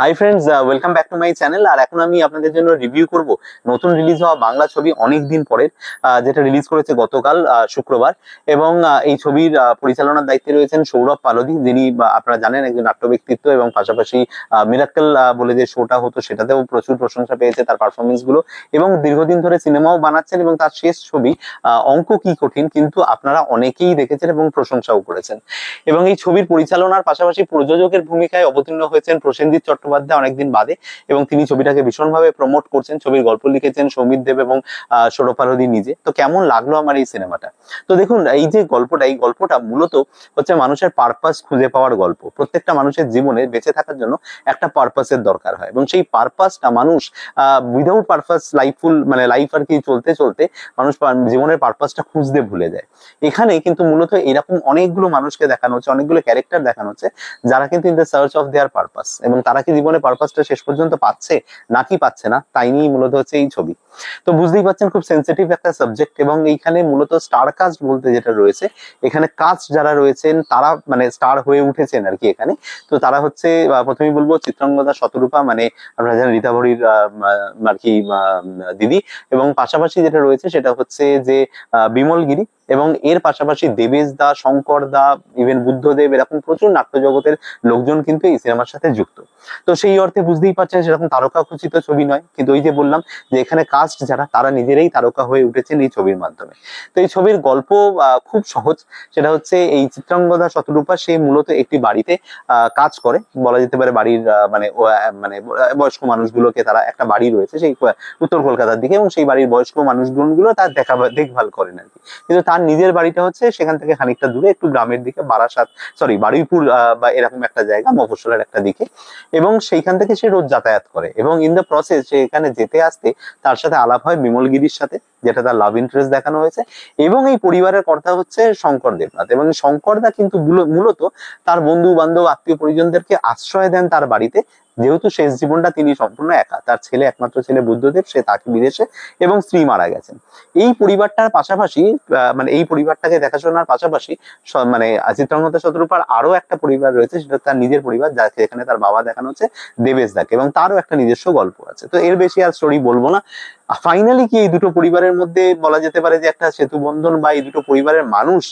High friends, welcome back to my channel. আর এখন আমি আপনাদের জন্য রিভিউ করব নতুন রিলিজ হওয়া বাংলা ছবি অনেক দিন পরের, যেটা রিলিজ করেছে গতকাল শুক্রবার। এবং এই ছবির পরিচালনার দায়িত্বে রয়েছেন সৌরভ পালদি, যিনি আপনারা জানেন একজন নাট্য ব্যক্তিত্ব, এবং পাশাপাশি মিরাক্কেল বলে যে শোটা হতো সেটাতেও প্রচুর প্রশংসা পেয়েছে তার পারফরমেন্স গুলো, এবং দীর্ঘদিন ধরে সিনেমাও বানাচ্ছেন। এবং তার শেষ ছবি অঙ্ক কি কঠিন কিন্তু আপনারা অনেকেই দেখেছেন এবং প্রশংসাও করেছেন। এবং এই ছবির পরিচালনার পাশাপাশি প্রযোজকের ভূমিকায় অবতীর্ণ হয়েছেন প্রসেনজিৎ চট্টোপাধ্যায় অনেকদিন বাদে, এবং তিনি ছবিটাকে ভীষণভাবে প্রমোট করছেন। ছবির গল্প লিখেছেন সৌমিত দেব এবং সৌরভ পালদি নিজে। তো কেমন লাগলো আমার এই সিনেমাটা? তো দেখুন, এই যে গল্পটা, এই গল্পটা মূলত হচ্ছে মানুষের পারপাস খুঁজে পাওয়ার গল্প। প্রত্যেকটা মানুষের জীবনে বেঁচে থাকার জন্য একটা পারপাসের দরকার হয়, এবং সেই পারপাসটা মানুষ উইদাউট পারপাস লাইফফুল মানে লাইফ আর কি চলতে চলতে মানুষ জীবনের পারপাসটা খুঁজতে ভুলে যায়। এখানে কিন্তু মূলত এরকম অনেকগুলো মানুষকে দেখানো হচ্ছে, অনেকগুলো ক্যারেক্টার দেখানো হচ্ছে, যারা কিন্তু in the search of their purpose, এবং তারা কি জীবনে পারপাসটা শেষ পর্যন্ত পাচ্ছে নাকি পাচ্ছে না, তাই নিয়ে মূলত হচ্ছে এই ছবি। তো বুঝতেই পারছেন খুব সেন্সিটিভ একটা সাবজেক্ট, এবং এইখানে মূলত স্টার কাস্ট বলতে যেটা রয়েছে, এখানে কাস্ট যারা রয়েছেন তারা মানে স্টার হয়ে উঠেছেন আর কি এখানে। তো তারা হচ্ছে প্রথমেই বলবো চিত্রাঙ্গদা শতরূপা, মানে আপনারা জানেন রীতাভরির আর কি দিদি, এবং পাশাপাশি যেটা রয়েছে সেটা হচ্ছে যে বিমল গিরি, এবং এর পাশাপাশি দেবেশ দা, শঙ্কর দা, ইভেন বুদ্ধদেব, এরকম প্রচুর নাট্য জগতের লোকজন কিন্তু এই সিনেমার সাথে যুক্ত। তো সেই অর্থে বুঝতেই পারছেন সেরকম তারকা খচিত ছবি নয়, কিন্তু ওই যে বললাম যে এখানে কাস্ট যারা তারা নিজেরাই তারকা হয়ে উঠেছেন এই ছবির মাধ্যমে। তো এই ছবির গল্প খুব সহজ। সেটা হচ্ছে এই চিত্রাঙ্গদা শতরূপা, সে মূলত একটি বাড়িতে কাজ করে, বলা যেতে পারে বাড়ির মানে বয়স্ক মানুষগুলোকে, তারা একটা বাড়ি রয়েছে সেই উত্তর কলকাতার দিকে, এবং সেই বাড়ির বয়স্ক মানুষগুলো তার দেখভাল করেন আর কি। কিন্তু তার নিজের বাড়িটা হচ্ছে সেখান থেকে খানিকটা দূরে, একটু গ্রামের দিকে, বারাসাত বারুইপুর বা এরকম একটা জায়গা, মফস্বলের একটা দিকে। এবং সেইখান থেকে সে রোজ যাতায়াত করে, এবং ইন দ্য প্রসেস সে এখানে যেতে আসতে তার সাথে আলাপ হয় বিমলগিরির সাথে, যেটা তার লাভ ইন্টারেস্ট দেখানো হয়েছে। এবং এই পরিবারের কর্তা হচ্ছে শঙ্কর দেবনাথ, এবং শঙ্করদা কিন্তু মূলত তার বন্ধু বান্ধব আত্মীয় পরিজনদেরকে আশ্রয় দেন তার বাড়িতে, যেহেতু শেষ জীবনটা তিনি সম্পূর্ণ একা। তার একমাত্র ছেলে বুদ্ধদেব, সে তাকে বিদেশে, এবং স্ত্রী মারা গেছেন। এই পরিবারটার পাশাপাশি মানে এই পরিবারটাকে দেখাশোনার পাশাপাশি মানে চিত্রাঙ্গদা শতরূপার আরো একটা পরিবার রয়েছে, সেটা তার নিজের পরিবার, যাকে এখানে তার বাবা দেখানো হচ্ছে দেবেশ দাকে, এবং তারও একটা নিজস্ব গল্প আছে। তো এর বেশি আর স্টোরি বলবো না। ফাইনালি কি এই দুটো পরিবারের মধ্যে বলা যেতে পারে যে একটা সেতু বন্ধন, বা এই দুটো পরিবারের মানুষ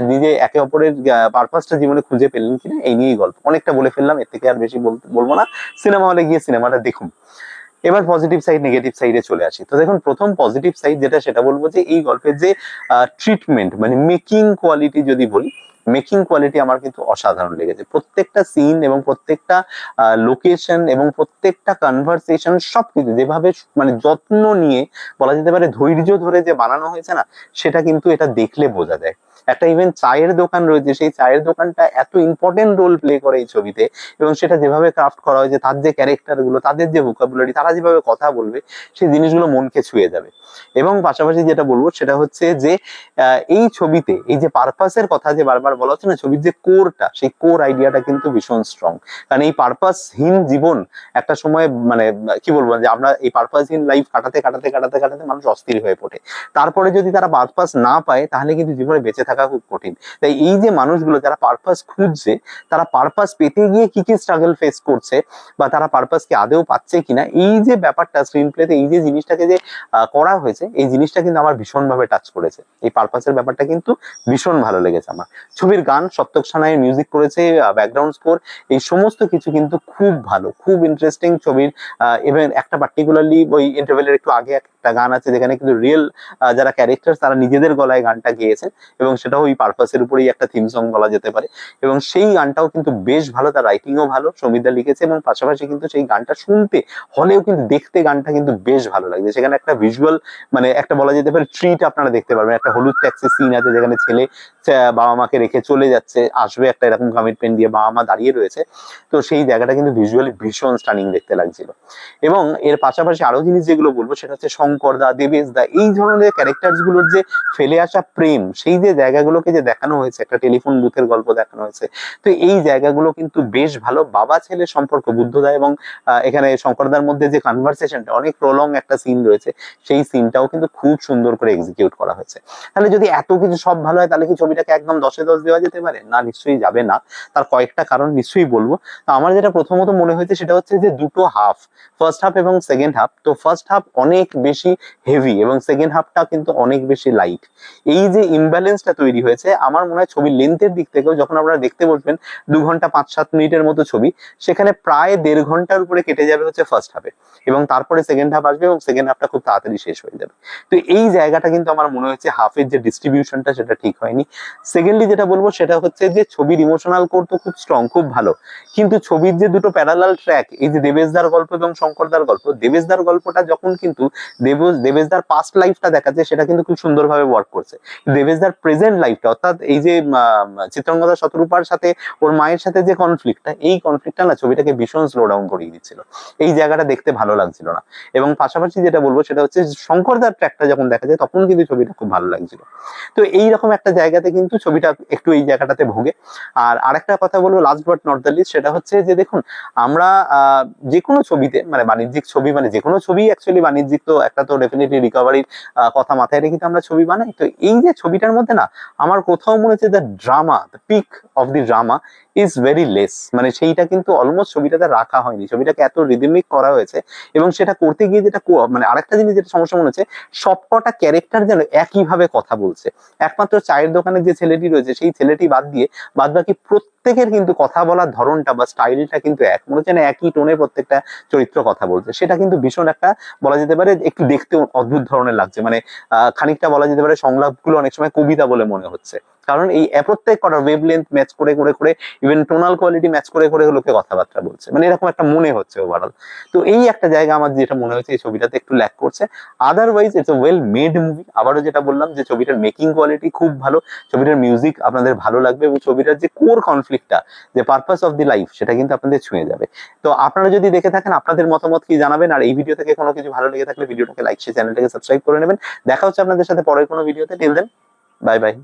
নিজে একে অপরের পারপাসটা জীবনে খুঁজে পেলেন কিনা, এই নিয়েই গল্প। অনেকটা বলে ফেললাম, এর থেকে আর বেশি বলবো না। সিনেমা হলে গিয়ে সিনেমাটা দেখুন। এবার পজিটিভ সাইড নেগেটিভ সাইডে চলে আসি। তো দেখুন, প্রথম পজিটিভ সাইড যেটা, সেটা বলবো যে এই গল্পের যে ট্রিটমেন্ট মানে মেকিং কোয়ালিটি যদি বলি, মেকিং কোয়ালিটি আমার কিন্তু অসাধারণ লেগেছে। প্রত্যেকটা সিন এবং প্রত্যেকটা লোকেশন এবং প্রত্যেকটা কনভারসেশন সবকিছু যেভাবে মানে যত্ন নিয়ে, বলা যেতে পারে ধৈর্য ধরে যে বানানো হয়েছে না, সেটা কিন্তু এটা দেখলে বোঝা যায়। একটা ইভেন চায়ের দোকান রয়েছে, সেই চায়ের দোকানটা এত ইম্পর্টেন্ট রোল প্লে করে এই ছবিতে, এবং সেটা যেভাবে ক্রাফট করা হয়েছে, তার যে ক্যারেক্টার গুলো, তাদের যে ভোকাবুলারি, তারা যেভাবে কথা বলবে, সেই জিনিসগুলো মনকে ছুঁয়ে যাবে। এবং পাশাপাশি যেটা বলবো সেটা হচ্ছে যে এই ছবিতে এই যে পারপাসের কথা যে বারবার বলা হচ্ছে না, ছবির যে কোরটা, সেই কোর আইডিয়াটা কিন্তু ভীষণ স্ট্রং। কারণ এই পারপাসহীন জীবন একটা সময় মানে কি বলবো, যে আমরা এই পারপাসহীন লাইফ কাটাতে কাটাতে কাটাতে কাটাতে মানুষ অস্থির হয়ে পড়ে। তারপরে যদি তারা পারপাস না পায়, তাহলে কিন্তু জীবনে বেঁচে থাকা খুব কঠিন। তাই এই যে মানুষগুলো যারা পারপাস খুঁজছে, তারা পারপাস পেতে গিয়ে কি কি স্ট্রাগল ফেস করছে, বা তারা পারপাস কি আদেও পাচ্ছে কিনা, এই যে ব্যাপারটা স্ক্রিন প্লেতে এই যে জিনিসটাকে যে করা হয়েছে, এই জিনিসটা কিন্তু আমার ভীষণভাবে টাচ করেছে। এই পারপাসের ব্যাপারটা কিন্তু ভীষণ ভালো লেগেছে আমার। ছবির গান সত্যক সানাই মিউজিক করেছে, ব্যাকগ্রাউন্ড স্কোর, এই সমস্ত কিছু কিন্তু খুব ভালো, খুব ইন্টারেস্টিং ছবির। ইভেন একটা পার্টিকুলারলি ওই ইন্টারভেলের একটু আগে একটা গান আছে, যেখানে কিন্তু রিয়েল যারা ক্যারেক্টার তারা নিজেদের গলায় গানটা গেয়েছেন, এবং সেটাও ওই পারপাসের উপরেই একটা থিম সং বলা যেতে পারে। এবং সেই গানটাও কিন্তু বেশ ভালো, তার রাইটিংও ভালো, সৌমিতদা লিখেছে, এবং পাশাপাশি কিন্তু সেই গানটা শুনতে হলেও কিন্তু দেখতে গানটা কিন্তু বেশ ভালো লাগছে। সেখানে একটা ভিজুয়াল মানে একটা বলা যেতে পারে ট্রিট আপনারা দেখতে পারবেন। একটা হলুদ ট্যাক্সি সিন আছে, যেখানে ছেলে বাবা মাকে রেখে চলে যাচ্ছে, আসবে একটা এরকম কমিটমেন্ট দিয়ে, বাবা মা দাঁড়িয়ে রয়েছে। তো সেই জায়গাটা কিন্তু ভিজুয়ালি ভীষণ স্টানিং দেখতে লাগছিল। এবং এর পাশাপাশি আরো জিনিস যেগুলো বলবো, সেটা হচ্ছে শঙ্কর দা, দেবেশ দা, এই ধরনের ক্যারেক্টার গুলোর যে ফেলে আসা প্রেম, সেই যে জায়গা জায়গাগুলোকে যে দেখানো হয়েছে, একটা টেলিফোন বুথের গল্প দেখানো হয়েছে, তো এই জায়গাগুলো কিন্তু বেশ ভালো। বাবা ছেলে সম্পর্ক বুদ্ধদা এবং এখানে শঙ্করদার মধ্যে যে কনভারসেশনটা, অনেক প্রলং একটা সিন রয়েছে, সেই সিনটাও কিন্তু খুব সুন্দর করে এক্সিকিউট করা হয়েছে। তাহলে যদি এত কিছু সব ভালো হয়, তাহলে কি ছবিটাকে একদম 10-এ 10 দেওয়া যেতে পারে? না, নিশ্চয়ই যাবে না। তার কয়েকটা কারণ নিশ্চয়ই বলবো। তো আমার যেটা প্রথমত মনে হয়েছে সেটা হচ্ছে যে দুটো হাফ, ফার্স্ট হাফ এবং সেকেন্ড হাফ, তো ফার্স্ট হাফ অনেক বেশি হেভি এবং সেকেন্ড হাফটা কিন্তু অনেক বেশি লাইট। এই যে ইমব্যালেন্সটা তৈরি হয়েছে, আমার মনে হয় ছবির লেন্থের দিক থেকেও যখন আপনারা দেখতে বসবেন 2 ঘন্টা 5-7 মিনিটের মতো ছবি, সেখানে প্রায় 1.5 ঘন্টার উপরে কেটে যাবে হচ্ছে ফার্স্ট হাফে, এবং তারপরে সেকেন্ড হাফ আসবে এবং সেকেন্ড হাফটা খুব তাড়াতাড়ি শেষ হয়ে যাবে। তো এই জায়গাটা কিন্তু আমার মনে হচ্ছে হাফের যে ডিস্ট্রিবিউশনটা সেটা ঠিক হয়নি। সেকেন্ডলি যেটা বলবো সেটা হচ্ছে যে ছবির ইমোশনাল কোর তো খুব স্ট্রং, খুব ভালো, কিন্তু ছবির যে দুটো প্যারালাল ট্র্যাক, এই যে দেবেশদার গল্প এবং শঙ্করদার গল্প, দেবেশদার গল্পটা যখন কিন্তু দেবেশদার পাস্ট লাইফটা দেখাচ্ছে, সেটা কিন্তু খুব সুন্দরভাবে ওয়ার্ক করছে। দেবেশদার প্রেজেন্ট লাইফটা, অর্থাৎ এই যে চিত্রাঙ্গদা শতরূপার সাথে ওর মায়ের সাথে যে কনফ্লিক্টটা, এই কনফ্লিক্টটা না ছবিটাকে ভীষণ স্লো ডাউন করিয়ে দিচ্ছিল। এই জায়গাটা দেখতে ভালো লাগছিল না। এবং পাশাপাশি যেটা বলবো সেটা হচ্ছে শঙ্করদার ট্র্যাকটা যখন দেখা যায়, তখন কিন্তু ছবিটা খুব ভালো লাগছিল। তো এইরকম একটা জায়গাতে কিন্তু ছবিটা একটু এই জায়গাটাতে ভোগে। আর আরেকটা কথা বলবো, last but not the least, সেটা হচ্ছে যে দেখুন, আমরা যে কোনো ছবিতে, মানে বাণিজ্যিক ছবি, মানে যে কোনো ছবি অ্যাকচুয়ালি বাণিজ্যিক, তো একটা তো ডেফিনেটলি রিকভারির কথা মাথায় রেখে তো আমরা ছবি বানাই। তো এই যে ছবিটার মধ্যে না, আমার কোথাও মনে হচ্ছে the drama, the peak of the drama is very less, মানে সেইটা কিন্তু অলমোস্ট ছবিটাতে রাখা হয়নি। ছবিটাকে এত রিদমিক করা হয়েছে, এবং সেটা করতে গিয়ে যেটা মানে আরেকটা জিনিস যেটা সমস্যা মনে হচ্ছে, সবকটা ক্যারেক্টার যেন একইভাবে কথা বলছে। একমাত্র চায়ের দোকানে যে ছেলেটি রয়েছে, সেই ছেলেটি বাদ দিয়ে বাদ বাকি প্রত্যেকের কিন্তু কথা বলার ধরনটা বা স্টাইলটা কিন্তু এক, মনে হচ্ছে না একই টোনে প্রত্যেকটা চরিত্র কথা বলছে। সেটা কিন্তু ভীষণ একটা, বলা যেতে পারে একটু দেখতে অদ্ভুত ধরনের লাগছে, মানে খানিকটা বলা যেতে পারে সংলাপগুলো অনেক সময় কবিতা বলে মনে হচ্ছে। কারণ এই প্রত্যেক কটা ওয়েভ লেন্থ ম্যাচ করে করে করে, ইভেন টোনাল কোয়ালিটি ম্যাচ করে করে লোকে কথাবার্তা বলছে, মানে এরকম একটা মনে হচ্ছে ওভারঅল। তো এই একটা জায়গা আমার যেটা মনে হচ্ছে এই ছবিটাতে একটু ল্যাক করছে। Otherwise it's a well made movie. আবারও যেটা বললাম যে ছবিটার মেকিং কোয়ালিটি খুব ভালো, ছবিটার মিউজিক আপনাদের ভালো লাগবে, এবং ছবিটার যে কোর কনফ্লিক্টটা, যে পারপাস অফ দি লাইফ, সেটা কিন্তু আপনাদের ছুঁয়ে যাবে। তো আপনারা যদি দেখে থাকেন, আপনাদের মতামত কি জানাবেন। আর এই ভিডিও থেকে কোনো কিছু ভালো লেগে থাকলে ভিডিওটাকে লাইক, চ্যানেলটাকে সাবস্ক্রাইব করে নেবেন। দেখা হচ্ছে আপনাদের সাথে পরের কোনো ভিডিওতে। Till then, bye by.